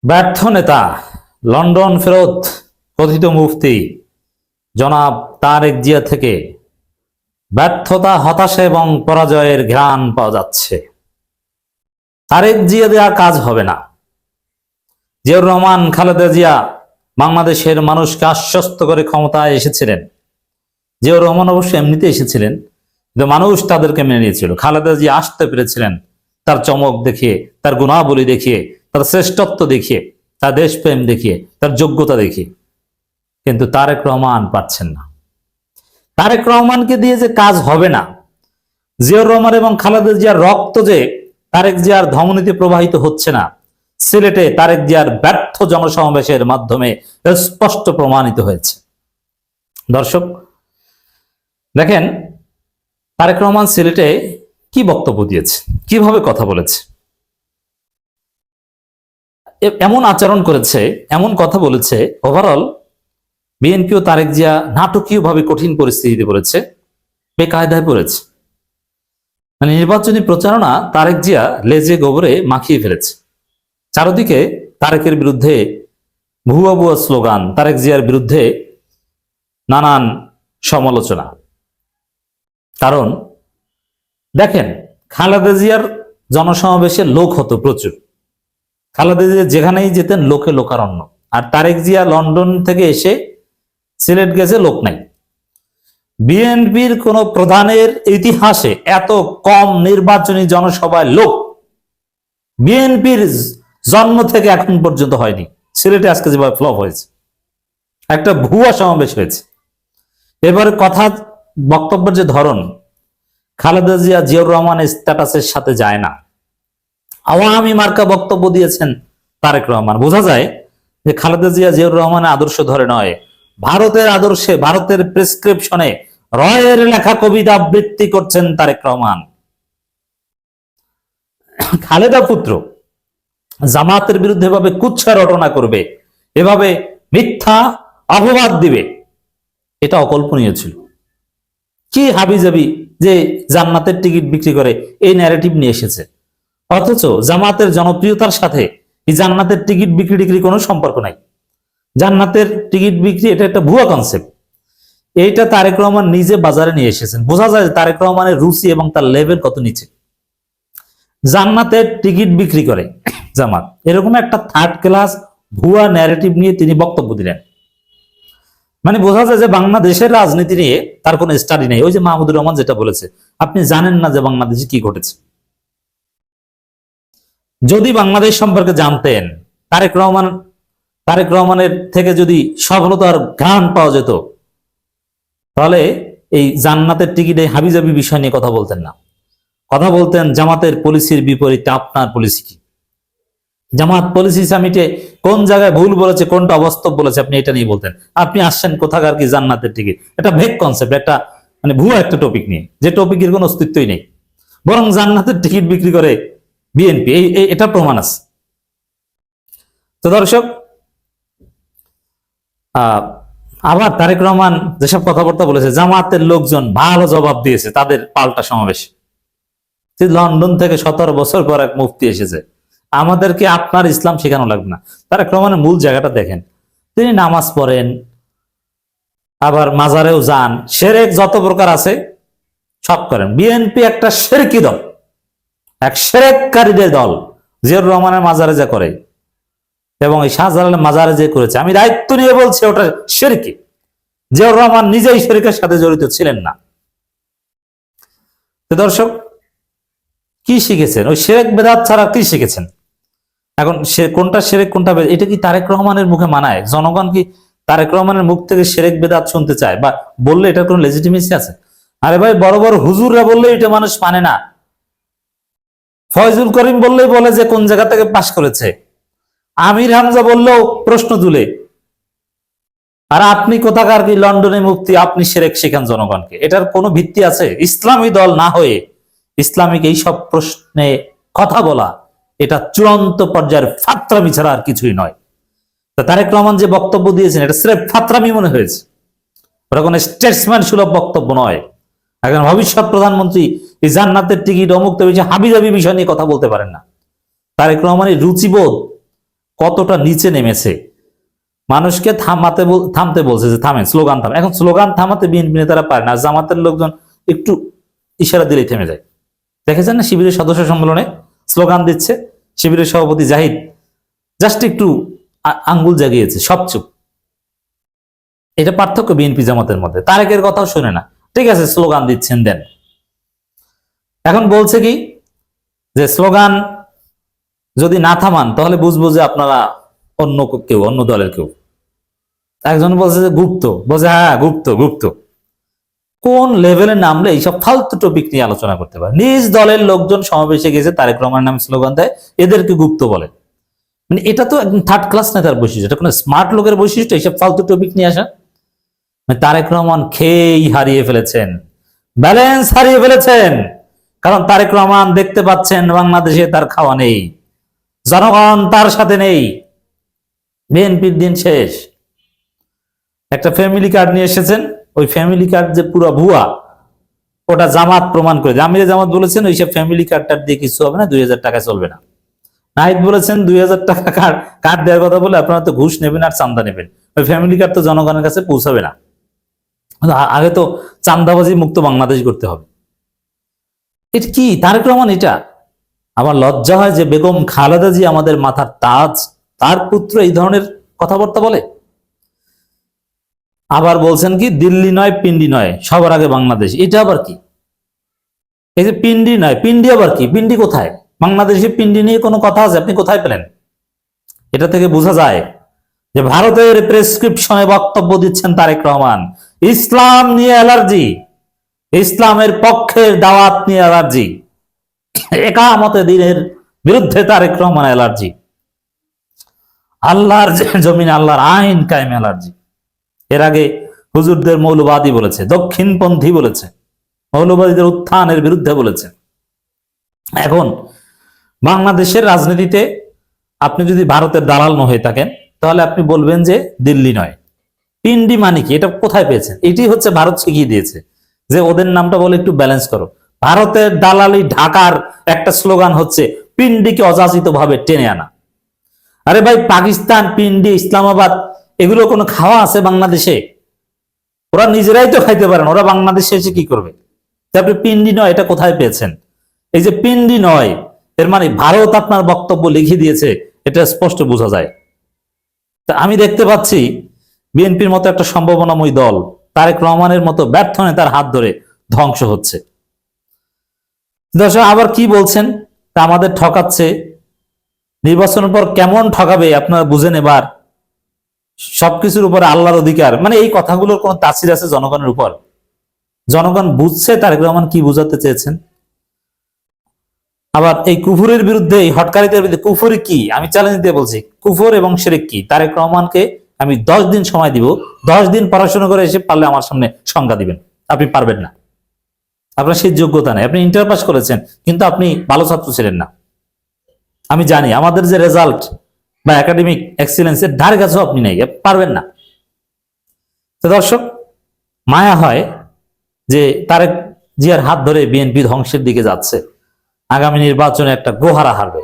ব্যর্থ নেতা, লন্ডন ফেরত কথিত মুফতি জনাব তারেক জিয়া থেকে ব্যর্থতা, হতাশা এবং পরাজয়ের ঘ্রাণ পাওয়া যাচ্ছে। তারেক জিয়া দেওয়া কাজ হবে না। জিয়াউর রহমান, খালেদা জিয়া বাংলাদেশের মানুষকে আশ্বস্ত করে ক্ষমতায় এসেছিলেন। জিয়াউর রহমান অবশ্য এমনিতে এসেছিলেন, কিন্তু মানুষ তাদেরকে মেনে নিয়েছিল। খালেদা জিয়া আসতে পেরেছিলেন তার চমক দেখিয়ে, তার গুণাবলী দেখিয়ে, তার শ্রেষ্ঠত্ব দেখিয়ে, তার দেশপ্রেম দেখিয়ে, তার যোগ্যতা দেখিয়ে। কিন্তু তারেক রহমান পাচ্ছেন না। তারেক রহমানকে দিয়ে যে কাজ হবে না, জিয়াউর রহমান এবং খালেদা জিয়ার রক্ত যে তারেক জিয়ার ধমনীতে প্রবাহিত হচ্ছে না, সিলেটে তারেক জিয়ার ব্যর্থ জনসমাবেশের মাধ্যমে স্পষ্ট প্রমাণিত হয়েছে। দর্শক দেখেন, তারেক রহমান সিলেটে কি বক্তব্য দিয়েছে, কিভাবে কথা বলেছে, এমন আচরণ করেছে, এমন কথা বলেছে। ওভারঅল বিএনপি ও তারেক জিয়া নাটকীয়ভাবে কঠিন পরিস্থিতিতে পড়েছে, বেকায়দায় পড়েছে। মানে নির্বাচনী প্রচারণা তারেক জিয়া লেজে গোবরে মাখিয়ে ফেলেছে। চারদিকে তারেকের বিরুদ্ধে ভুয়া ভুয়া স্লোগান, তারেক জিয়ার বিরুদ্ধে নানান সমালোচনা। কারণ দেখেন, খালেদা জিয়ার জনসমাবেশে লোক হতো প্রচুর। খালেদা জিয়া যেখানেই যেতেন লোকে লোকারণ্য। আর তারেক জিয়া লন্ডন থেকে এসে সিলেট গেছে, লোক নাই। বিএনপির কোন প্রধানের ইতিহাসে এত কম নির্বাচনী জনসভায় লোক বিএনপির জন্ম থেকে এখন পর্যন্ত হয়নি। সিলেটে আজকে যেভাবে ফ্লপ হয়েছে, একটা ভুয়া সমাবেশ হয়েছে। এবারে কথা, বক্তব্যের যে ধরন, খালেদা জিয়া জিয়াউর রহমানের স্ট্যাটাসের সাথে যায় না। আওয়ামী মার্কা বক্তব্য দিয়েছেন তারেক রহমান। বোঝা যায় যে খালেদা জিয়া জিয়াউর রহমানের আদর্শ ধরে নয়, ভারতের আদর্শে, ভারতের প্রেসক্রিপশনে রয়ের লেখা কবিতা আবৃত্তি করছেন তারেক রহমান। খালেদা পুত্র জামাতের বিরুদ্ধে এভাবে কুৎসা রটনা করবে, এভাবে মিথ্যা অপবাদ দিবে, এটা অকল্পনীয় ছিল। কি হাবিজাবি যে জান্নাতের টিকিট বিক্রি করে এই ন্যারেটিভ নিয়ে এসেছে, অথচ জামাতের জনপ্রিয়তার সাথে এই জান্নাতের টিকিট বিক্রি কোনো সম্পর্ক নাই। জান্নাতের টিকিট বিক্রি এটা একটা ভুয়া কনসেপ্ট। এইটা তারেক রহমান নিজে বাজারে নিয়ে এসেছেন। বোঝা যায় তারেক রহমানের রুচি এবং তার লেভেল কত নিচে। জান্নাতের টিকিট বিক্রি করে জামাত, এরকম একটা থার্ড ক্লাস ভুয়া ন্যারেটিভ নিয়ে তিনি বক্তব্য দিলেন। মানে বোঝা যায় যে বাংলাদেশের রাজনীতি নিয়ে তার কোনো স্টাডি নেই। ওই যে মাহমুদুর রহমান যেটা বলেছে, আপনি জানেন না যে বাংলাদেশে কি ঘটেছে। যদি বাংলাদেশ সম্পর্কে জানতেন, তারেক রহমানের থেকে যদি সফলতার ঘ্রাণ পাওয়া যেত, তাহলে এই জান্নাতের টিকিটে হাবিজাবি বিষয় নিয়ে কথা বলতেন না। কথা বলতেন জামাতের পলিসির বিপরীতে আপনার পলিসি কি, জামাত পলিসি সামিটে কোন জায়গায় ভুল বলেছে, কোনটা অবাস্তব বলেছে, আপনি এটা নিয়ে বলতেন। আপনি আসছেন কোথাকার কি জান্নাতের টিকিট, এটা ভেগ কনসেপ্ট, একটা মানে ভুয়া একটা টপিক নিয়ে, যে টপিকের কোনো অস্তিত্বই নেই। বরং জান্নাতের টিকিট বিক্রি করে বিএনপি, এটা প্রমাণ আছে। তো দর্শক, আবার তারেক রহমান যেসব কথাবার্তা বলেছে, জামাতের লোকজন ভালো জবাব দিয়েছে তাদের পাল্টা সমাবেশে। লন্ডন থেকে 17 বছর পর এক মুফতি এসেছে, আমাদেরকে আপনার ইসলাম শেখানো লাগবে না। তারেক রহমানের মূল জায়গাটা দেখেন, তিনি নামাজ পড়েন, আবার মাজারেও যান, শিরক যত প্রকার আছে সব করেন। বিএনপি একটা শিরকি দল, এক শিরককারীদের দল। জিয়াউর রহমানের মাজারে যা করে এবং এই শাহজালালের মাজারে যে করেছে, আমি দায়িত্ব নিয়ে বলছি ওটা শিরকি। জিয়াউর রহমান নিজেই শিরকের সাথে জড়িত ছিলেন না। তো দর্শক, কি শিখেছেন? ওই শিরক বেদাত ছাড়া কি শিখেছেন? এখন কোনটা শিরক কোনটা বেদাত, এটা কি তারেক রহমানের মুখে মানায়? জনগণ কি তারেক রহমানের মুখ থেকে শিরক বেদাত শুনতে চায়? বা বললে এটার কোন লেজিটিমেসি আছে? আরে ভাই, বড় বড় হুজুররা বললে এটা মানুষ মানে না। ফয়জুল করিম বললেই বলে যে কোন জায়গা থেকে পাশ করেছে, আমির হামজা বললেও প্রশ্ন তুলে। আর আপনি কোথাকার কি লন্ডনে মুফতি, আপনি শিরক শেখান জনগণকে? এটার কোনো ভিত্তি আছে? ইসলামী দল না হয়ে ইসলামিক এইসব প্রশ্নে কথা বলা, এটা চূড়ান্ত পর্যায়ের ফাত্রামি ছাড়া আর কিছুই নয়। তারেক রহমান যে বক্তব্য দিয়েছেন, এটা স্রেফ ফাত্রামি মনে হয়েছে, ওটা কোনো স্টেটসম্যান সুলভ বক্তব্য নয়। এখন ভবিষ্যৎ প্রধানমন্ত্রী এই জান্নাতের টিকিট অমুক হাবিজাবি বিষয় নিয়ে কথা বলতে পারেন না। তারেক রহমানের রুচিবোধ কতটা নিচে নেমেছে, মানুষকে থামতে বলছে যে থামেন, স্লোগান থামেন। এখন স্লোগান থামাতে বিএনপি নেতারা পারে না, জামাতের লোকজন একটু ইশারা দিলেই থেমে যায়। দেখেছেন না শিবিরের সদস্য সম্মেলনে স্লোগান দিচ্ছে, শিবিরের সভাপতি জাহিদ জাস্ট একটু আঙ্গুল জাগিয়েছে, সব চুপ। এটা পার্থক্য বিএনপি জামাতের মধ্যে। তারেকের কথাও শুনে না, ঠিক আছে স্লোগান দিচ্ছেন দেন। এখন বলছে কি যে স্লোগান যদি না থামান তাহলে বুঝবো যে আপনারা অন্য কেউ, অন্য দলের কেউ। একজন বলছে যে গুপ্ত, বলছে হ্যাঁ গুপ্ত গুপ্ত। কোন লেভেলে নামলে এইসব ফালতু টপিক নিয়ে আলোচনা করতে পারে? নিজ দলের লোকজন সমাবেশে গেছে, তারেক রহমানের নামে স্লোগান দেয়, এদেরকে গুপ্ত বলে। মানে এটা তো একদম থার্ড ক্লাস নেতার বৈশিষ্ট্য, এটা কোনো স্মার্ট লোকের বৈশিষ্ট্য এইসব ফালতু টপিক নিয়ে আসা? মানে তারেক রহমান খেয়েই হারিয়ে ফেলেছেন, ব্যালেন্স হারিয়ে ফেলেছেন। কারণ তারেক রহমান দেখতে পাচ্ছেন বাংলাদেশে তার খাওয়া নেই, জনগণ তার সাথে নেই, বিএনপির দিন শেষ। একটা ফ্যামিলি কার্ড নিয়ে এসেছেন, ওই ফ্যামিলি কার্ড যে পুরো ভুয়া, ওটা জামাত প্রমাণ করে। আমিরে জামাত বলেছেন ওইসব ফ্যামিলি কার্ডটার দিয়ে কিছু হবে না, 2000 টাকা চলবে না। নাহিদ বলেছেন 2000 টাকা কার্ড দেওয়ার কথা বলে আপনারা তো ঘুষ নেবেন আর চান্দা নেবেন, ওই ফ্যামিলি কার্ড তো জনগণের কাছে পৌঁছাবে না। আগে তো চান্দাবাজি মুক্ত বাংলাদেশ করতে হবে। এটা কি তারেক রহমান? এটা আমার লজ্জা হয় যে বেগম খালেদা জি আমাদের মাথার তাজ, তার পুত্র এই ধরনের কথাবার্তা বলে। আবার বলছেন কি দিল্লি নয় পিন্ডি নয়, সবার আগে বাংলাদেশ। এটা আবার কি? এই যে পিন্ডি নয়, পিন্ডি আবার কি? পিন্ডি কোথায়? বাংলাদেশে পিন্ডি নিয়ে কোনো কথা আছে? আপনি কোথায় পেলেন? এটা থেকে বোঝা যায় যে ভারতের প্রেসক্রিপশনে বক্তব্য দিচ্ছেন তারেক রহমান। ইসলাম নিয়ে অ্যালার্জি, ইসলামের পক্ষের দাওয়াত নিয়ে অ্যালার্জি, একামতে দ্বীনের বিরুদ্ধে তারেক রহমান অ্যালার্জি, আল্লাহর জমিন আল্লাহর আইন কায়েমে অ্যালার্জি। এর আগে হুজুরদের মৌলবাদী বলেছে, দক্ষিণপন্থী বলেছে, মৌলবাদীদের উত্থানের বিরুদ্ধে বলেছে। এখন বাংলাদেশের রাজনীতিতে আপনি যদি ভারতের দালাল না হয়ে থাকেন তাহলে আপনি বলবেন যে দিল্লি নয় পিন্ডি মানে কি? এটা কোথায় পেয়েছেন? এটি হচ্ছে ভারত শিখিয়ে দিয়েছে যে ওদের নামটা বলে একটু ব্যালেন্স করো। ভারতের দালালি ঢাকার একটা স্লোগান হচ্ছে পিন্ডিকে অযাচিত ভাবে টেনে আনা। আরে ভাই, পাকিস্তান, পিন্ডি, ইসলামাবাদ এগুলো কোনো খাওয়া আছে বাংলাদেশে? ওরা নিজেরাই তো খাইতে পারেন, ওরা বাংলাদেশে এসে কি করবে? আপনি পিন্ডি নয় এটা কোথায় পেয়েছেন? এই যে পিন্ডি নয়, এর মানে ভারত আপনার বক্তব্য লিখে দিয়েছে, এটা স্পষ্ট বোঝা যায়। তা আমি দেখতে পাচ্ছি বিএনপির মতো একটা সম্ভাবনাময় দল তারেক রহমানের মতো ব্যর্থ নেতার হাত ধরে ধ্বংস হচ্ছে। দর্শক আবার কি বলছেন? তা আমাদের ঠকাচ্ছে, নির্বাচনের পর কেমন ঠকাবে আপনারা বুঝেন। এবার সবকিছুর উপরে আল্লাহর অধিকার, মানে এই কথাগুলোর কোন তাসির আছে জনগণের উপর? জনগণ বুঝছে তারেক রহমান কি বুঝাতে চেয়েছেন। আবার এই কুফুরের বিরুদ্ধে, এই হটকারীদের বিরুদ্ধে, কুফুরি কি আমি চ্যালেঞ্জ দিয়ে বলছি, কুফর এবং শিরক কি? তারেক রহমানকে আমি 10 দিন সময় দিব, 10 দিন পড়াশোনা করে এসে পারলে আমার সামনে সংজ্ঞা দিবেন। আপনি পারবেন না, আপনার সেই যোগ্যতা নেই। আপনি ইন্টার পাস করেছেন কিন্তু আপনি ভালো ছাত্র ছিলেন না। আমি জানি আমাদের যে রেজাল্ট বা একাডেমিক এক্সিলেন্স এর ধারে কাছেও আপনি নেই, পারবেন না। তো দর্শক মায়া হয় যে তারেক জিয়ার হাত ধরে বিএনপি ধ্বংসের দিকে যাচ্ছে, আগামী নির্বাচনে একটা গোহারা হারবে।